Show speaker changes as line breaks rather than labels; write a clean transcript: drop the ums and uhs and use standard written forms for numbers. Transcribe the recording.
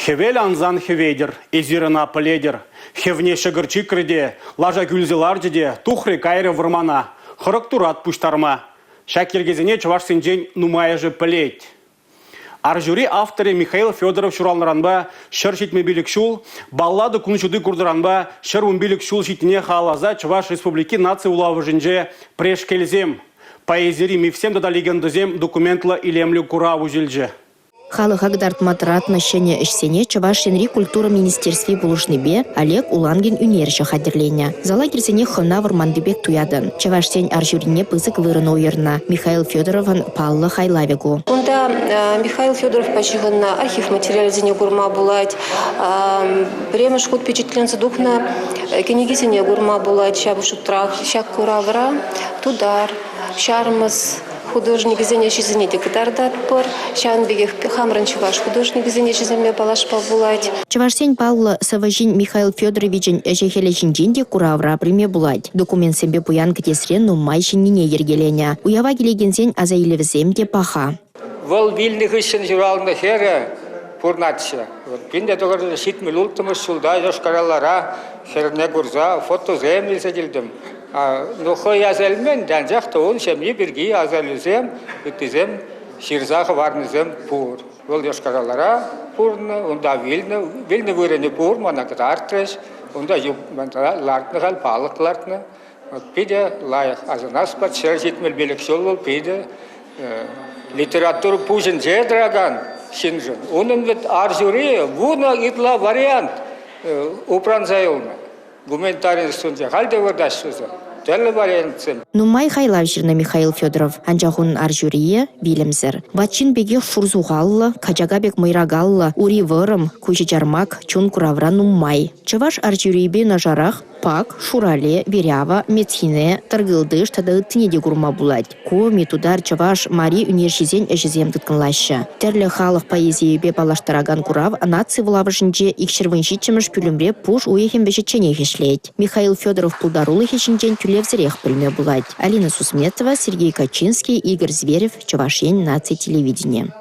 Хевел анзан хеведер, ezirina пыледер. Хевне шығырчы кірде, лажа күлзілар деде, тухры кайры вырмана. Хырық турат пуштарма. Шакергезіне чываш сенжен нумая же пылет. Аржюри авторы Михаил Федоров шуралнаранба, шыр шитме билік шул, баллады күншуды күрдіранба, шыр билік шул шитіне халаза чываш республики нация улавы жінже преш келзем. Поэзири мифсем да легендозем документла илемлю кураву жильже.
Халық агдартма отношение ішсене Чуваш Енри культура министерстве булышныбе Олег Улангин үнерші хадерлене. Зала керсене хына вармандыбек туядын. Чуваш сен аржюрине пызык вырын ойырна. Михаил Федоровын паллы хайлавегу.
Онда Михаил Федоров пачығынна архив материализіне гурма булать. Премеш худ впечатленцы духна кенегизіне гурма булать. Шабушутрах, шак куравра, тудар, шармыз. Художник изенечизине дегдардат пор, шан бегех хамран чуваш художник изенечизиме балаш павулать.
Чувашсен паллы саважин Михаил Федоровичен эжехелечин джинде куравра приме булать. Документ сембе пуян катесрен нумайшин нине ергеленя. Уява келегенсен азаилевзем де паха.
Вол вильных ищен журалны хере пурнатча. Пинде тогар шит милултымыз шулда жошкаралара херне гурза фото землі седилдім. Но хой азелмен данжахта он шемли бирги азалюзем, ütizem ширзах варнызем пур. Вол жошкаралара пурны, онда вильны вырыны пур, манагдартреш, онда лартны гал палык лартны. Пиде лайық азанас пат шер житмел белек шол бол пиде литература пужин жедраган шинжын. Onun вет аржюри вуна итла вариант упранзайылны. Гуманитарный судья халде вардашсызы. Теле вариантсен.
Нумай хайлавширна Михаил Федоров. Анжахун аржюрие билимзер. Бачин беге шурзугаллы, качагабек мыйрагаллы, ури вырым, кучичармак, чун куравра нумай. Чываш аржюриебе на жарах пак, шурале, верява, метхине, таргылдыш тады тынеде гурма булать. Коми тудар чываш мари үнершизен эжизем дыткынлашы. Терлі халық поэзиебе балаштараган курав нации влавышынже икшервыншичымыш пүлімре пуш уехем бешечене хешлеть. Михаил Федоров пулдарулы хешінжен тюлевзерех пыльме булать. Алина Сусметова, Сергей Качинский, Игорь Зверев, Чувашень, нации телевидения.